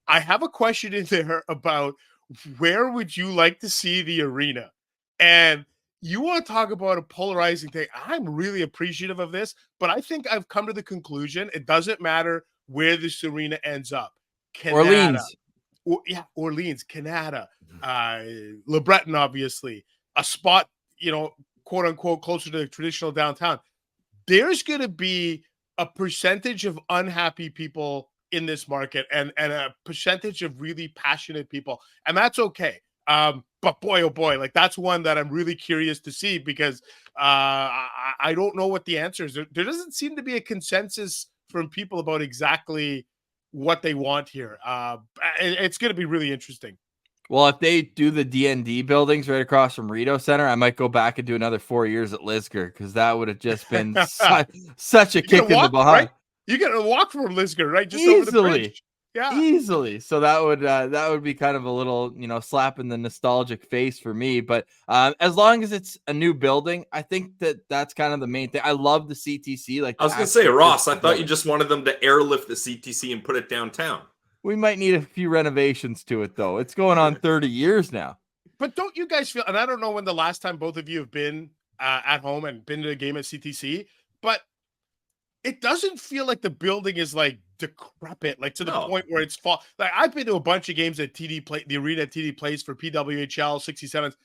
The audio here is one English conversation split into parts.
I have a question in there about where would you like to see the arena? And you want to talk about a polarizing thing. I'm really appreciative of this, but I think I've come to the conclusion it doesn't matter where this arena ends up. Canada, Orleans. Orleans, Canada, Le Breton, obviously, a spot, quote unquote, closer to the traditional downtown. There's going to be a percentage of unhappy people in this market and a percentage of really passionate people. And that's okay. But boy, oh boy, like that's one that I'm really curious to see because I don't know what the answer is. There doesn't seem to be a consensus from people about exactly what they want here. It's going to be really interesting. Well, if they do the D&D buildings right across from Rito Center, I might go back and do another 4 years at Lisgar because that would have just been such a kick in the behind. Right? You get to walk from Lisgar, right? Just over the bridge. Yeah, easily. So that would be kind of a little, slap in the nostalgic face for me. But as long as it's a new building, I think that's kind of the main thing. I love the CTC. Like I was going to say, Ross, I thought you just wanted them to airlift the CTC and put it downtown. We might need a few renovations to it, though. It's going on 30 years now. But don't you guys feel, and I don't know when the last time both of you have been at home and been to a game at CTC, but it doesn't feel like the building is like decrepit, like to the point where it's fall. Like I've been to a bunch of games at TD Play, the arena at TD Place for PWHL 67s.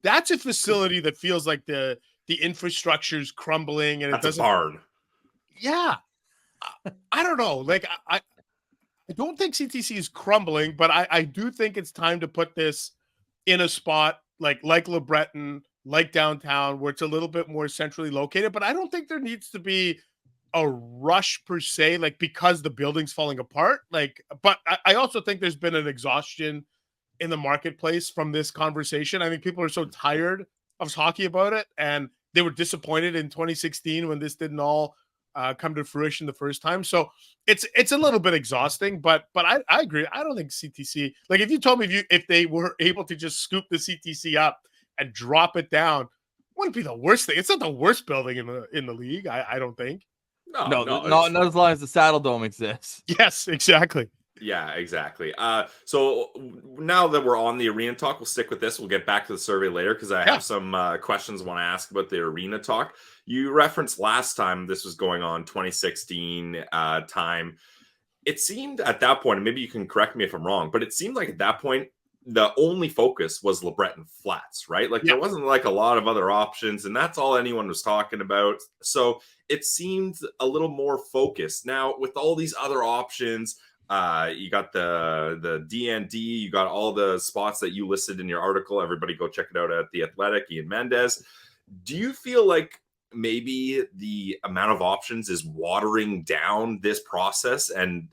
That's a facility that feels like the infrastructure's crumbling and that's a barn. Yeah. I don't know. Like I don't think CTC is crumbling, but I do think it's time to put this in a spot like Le Breton, like downtown, where it's a little bit more centrally located. But I don't think there needs to be a rush per se, like because the building's falling apart. Like, but I also think there's been an exhaustion in the marketplace from this conversation. I think people are so tired of talking about it, and they were disappointed in 2016 when this didn't all come to fruition the first time. So it's a little bit exhausting, but I agree. I don't think CTC, like if you told me if they were able to just scoop the CTC up and drop it down, wouldn't be the worst thing. It's not the worst building in the league. I don't think. No, not as long as the Saddle Dome exists. Yes, exactly. Yeah, exactly. So now that we're on the arena talk, we'll stick with this. We'll get back to the survey later because I have some questions I want to ask about the arena talk. You referenced last time this was going on, 2016 time. It seemed at that point, and maybe you can correct me if I'm wrong, but it seemed like at that point, the only focus was Le Breton Flats, right? Like there wasn't like a lot of other options, and that's all anyone was talking about. So it seemed a little more focused. Now, with all these other options, you got the D&D, you got all the spots that you listed in your article. Everybody go check it out at The Athletic, Ian Mendes. Do you feel like maybe the amount of options is watering down this process, and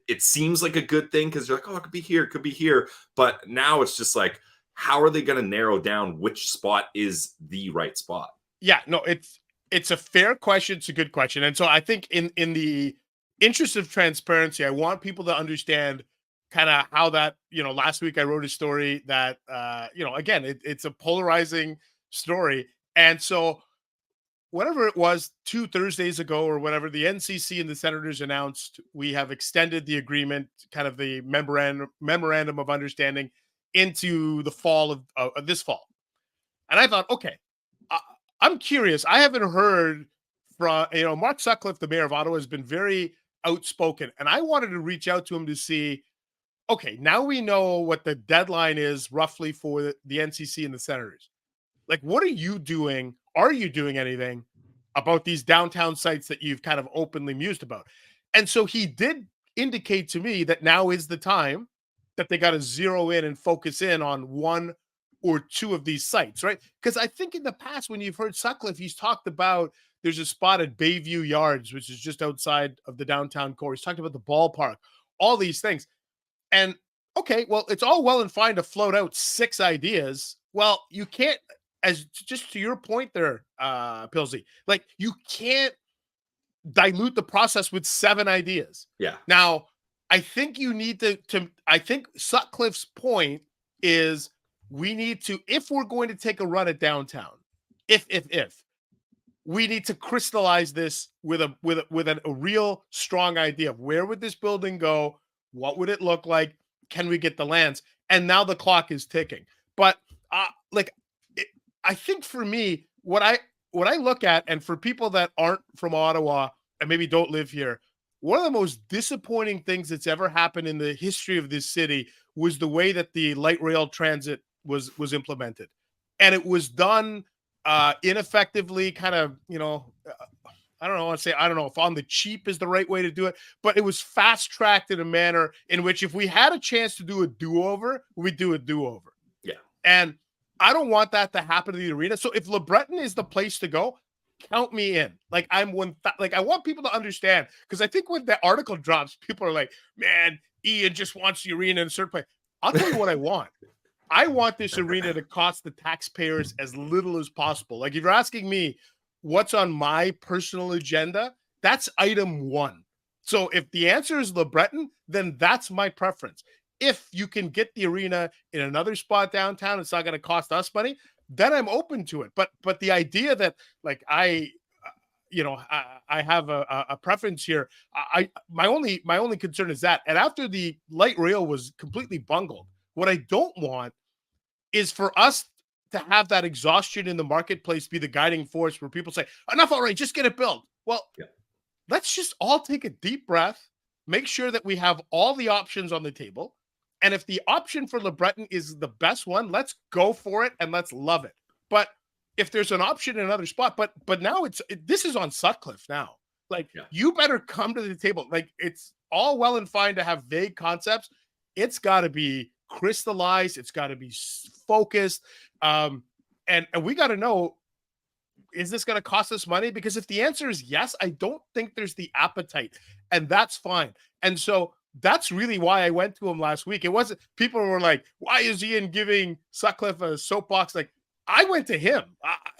it seems like a good thing because you're like, oh, it could be here. But now it's just like, how are they going to narrow down which spot is the right spot? Yeah, no, it's a fair question. It's a good question. And so I think in the interest of transparency, I want people to understand kind of how that, last week I wrote a story that, again, it's a polarizing story. And so whatever it was 2 Thursdays ago or whatever, the NCC and the Senators announced we have extended the agreement, kind of the memorandum of understanding into the fall of this fall. And I thought, okay, I'm curious. I haven't heard from, Mark Sutcliffe, the mayor of Ottawa, has been very outspoken. And I wanted to reach out to him to see, okay, now we know what the deadline is roughly for the NCC and the Senators. Like, what are you doing? Are you doing anything about these downtown sites that you've kind of openly mused about? And so he did indicate to me that now is the time that they got to zero in and focus in on one or two of these sites, right? Because I think in the past, when you've heard Sutcliffe, he's talked about there's a spot at Bayview Yards, which is just outside of the downtown core. He's talked about the ballpark, all these things. And okay, well, it's all well and fine to float out 6 ideas. Well, you can't, as just to your point there, Pilsy, like you can't dilute the process with 7 ideas. Yeah. Now, I think you need to I think Sutcliffe's point is we need to, if we're going to take a run at downtown, if we need to crystallize this with a real strong idea of where would this building go, What would it look like? Can we get the lands? And now the clock is ticking. But like, I think for me, what I look at, and for people that aren't from Ottawa and maybe don't live here, one of the most disappointing things that's ever happened in the history of this city was the way that the light rail transit was implemented, and it was done ineffectively. Kind of, I don't know. I don't know if on the cheap is the right way to do it, but it was fast tracked in a manner in which if we had a chance to do a do over, we'd do a do over. Yeah, and I don't want that to happen to the arena. So if LeBreton is the place to go, count me in. Like I want people to understand, because I think when the article drops, people are like, "Man, Ian just wants the arena in a certain place." I'll tell you what I want. I want this arena to cost the taxpayers as little as possible. Like if you're asking me what's on my personal agenda, that's item one. So if the answer is LeBreton, then that's my preference. If you can get the arena in another spot downtown, it's not going to cost us money, then I'm open to it. But the idea that like I have a preference here. My only concern is that. And after the light rail was completely bungled, what I don't want is for us to have that exhaustion in the marketplace be the guiding force where people say, enough already, just get it built. Well, let's just all take a deep breath, make sure that we have all the options on the table. And if the option for LeBreton is the best one, let's go for it and let's love it. But if there's an option in another spot, but now this is on Sutcliffe now. Like you better come to the table. Like it's all well and fine to have vague concepts. It's got to be crystallized. It's got to be focused. And we got to know, is this going to cost us money? Because if the answer is yes, I don't think there's the appetite, and that's fine. And so that's really why I went to him last week. It wasn't, people were like, why is Ian giving Sutcliffe a soapbox? Like I went to him.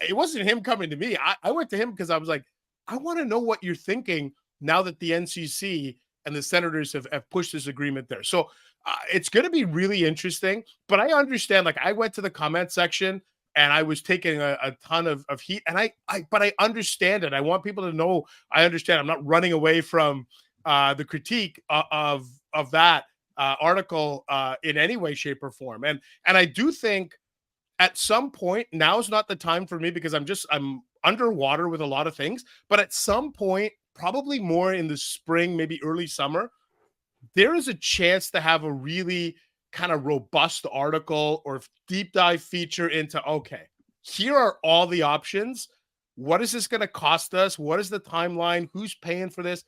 It wasn't him coming to me. I went to him because I was like, I want to know what you're thinking now that the NCC and the Senators have pushed this agreement there. So it's going to be really interesting. But I understand, like I went to the comment section and I was taking a ton of heat, and but I understand it. I want people to know I understand. I'm not running away from the critique of that article in any way, shape, or form. And I do think at some point, now is not the time for me because I'm underwater with a lot of things. But at some point, probably more in the spring, maybe early summer, there is a chance to have a really kind of robust article or deep dive feature into, okay, here are all the options. What is this going to cost us? What is the timeline? Who's paying for this?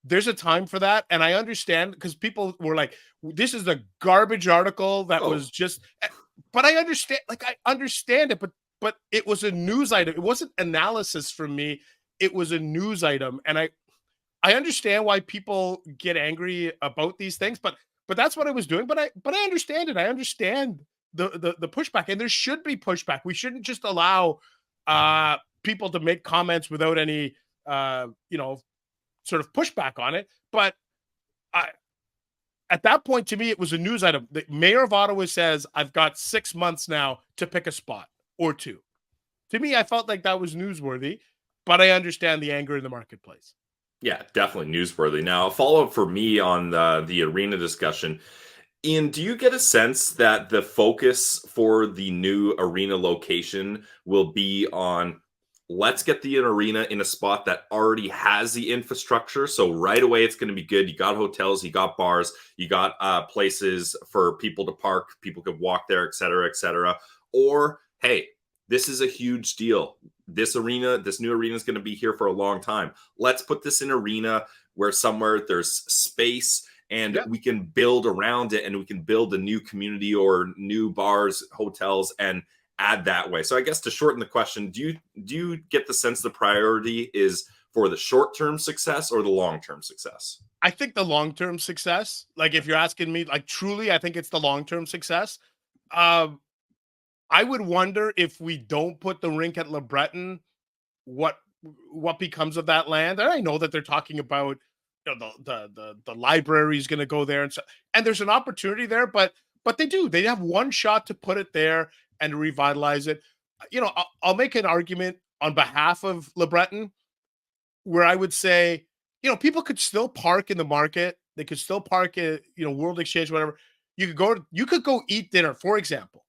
There's a time for that. And I understand, because people were like, this is a garbage article that was just, but I understand it, but it was a news item. It wasn't analysis from me. It was a news item. And I understand why people get angry about these things, but that's what I was doing. But I understand it. I understand the pushback, and there should be pushback. We shouldn't just allow people to make comments without any sort of pushback on it. But at that point, to me, it was a news item. The mayor of Ottawa says, I've got 6 months now to pick a spot or two. To me, I felt like that was newsworthy, but I understand the anger in the marketplace. Yeah, definitely newsworthy. Now, a follow-up for me on the arena discussion. Ian, do you get a sense that the focus for the new arena location will be on, let's get the arena in a spot that already has the infrastructure, so right away it's going to be good. You got hotels, you got bars, you got places for people to park, people could walk there, et cetera, or, hey, this is a huge deal. This new arena is going to be here for a long time. Let's put this in arena where somewhere there's space and we can build around it, and we can build a new community or new bars, hotels, and add that way. So I guess to shorten the question, do you get the sense the priority is for the short-term success or the long-term success? I think the long-term success, like if you're asking me, like truly, I think it's the long-term success. I would wonder if we don't put the rink at LeBreton, what becomes of that land. And I know that they're talking about, the library is going to go there, and there's an opportunity there, but they have one shot to put it there and revitalize it. I'll make an argument on behalf of LeBreton where I would say, people could still park in the market They could still park at, World Exchange, whatever. You could go eat dinner, for example,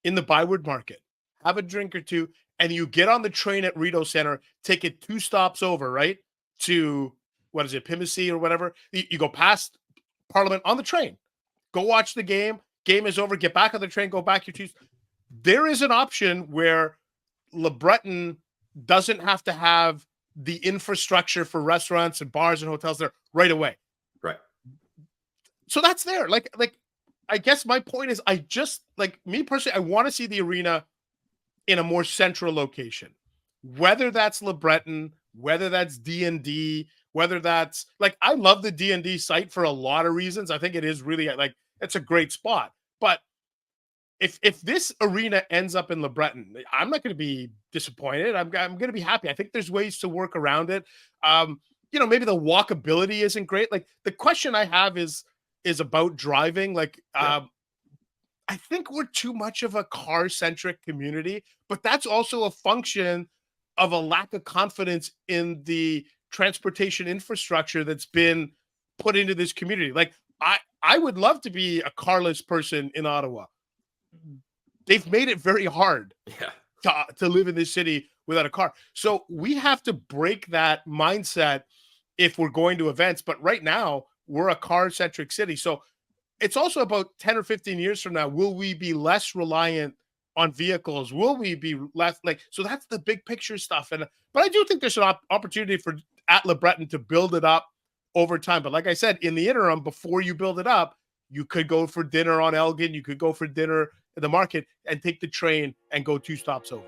in the Byward Market, have a drink or two, and you get on the train at Rideau Center, take it 2 stops over, right? To, what is it, Pimisi or whatever. You go past Parliament on the train, go watch the game. Game is over, get back on the train, go back your 2. There is an option where Le Breton doesn't have to have the infrastructure for restaurants and bars and hotels there right away. Right. So that's there. Like I guess my point is, I just, like, me personally, I want to see the arena in a more central location. Whether that's Le Breton, whether that's D&D, whether that's, like, I love the D&D site for a lot of reasons. I think it is really, like, it's a great spot. But if this arena ends up in Le Breton, I'm not going to be disappointed. I'm going to be happy. I think there's ways to work around it. Maybe the walkability isn't great. Like, the question I have is about driving. Like, I think we're too much of a car-centric community, but that's also a function of a lack of confidence in the transportation infrastructure that's been put into this community. Like, I would love to be a carless person in Ottawa. They've made it very hard to live in this city without a car. So we have to break that mindset if we're going to events. But right now, we're a car-centric city. So it's also about 10 or 15 years from now, will we be less reliant on vehicles? Will we be less, so that's the big picture stuff. But I do think there's an opportunity for at Le Breton to build it up over time. But like I said, in the interim, before you build it up, you could go for dinner on Elgin. You could go for dinner at the market and take the train and go 2 stops over.